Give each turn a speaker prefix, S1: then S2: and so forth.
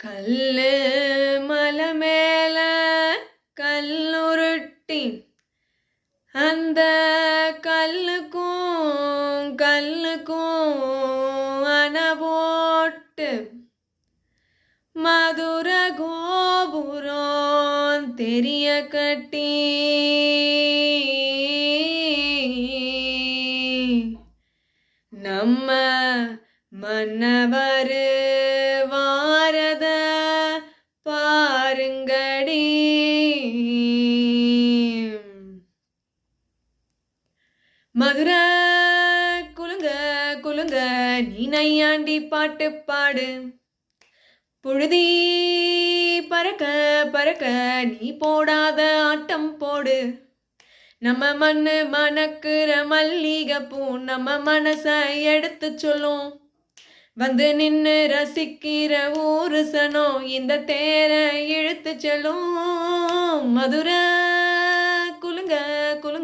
S1: கல்லு மலை மேல கல்லுருட்டி அந்த கல்லுக்கும் அணை போட்டு மதுர கோபுரம் தெரிய கட்டி நம்ம மன்னவர் வாரத பாருங்கடி. மதுரை குலுங்க குலுங்க நீ நையாண்டி பாட்டு பாடு, புழுதி பறக்க பறக்க நீ போடாத ஆட்டம் போடு. நம்ம மண்ணு மணக்குற மல்லிகைப்பூ நம்ம மனச எடுத்து சொல்லும், வந்து நின்று ரசிக்கிற ஊரு சனம் இந்த தேரை இழுத்து செல்லும். மதுரை குலுங்க குலுங்க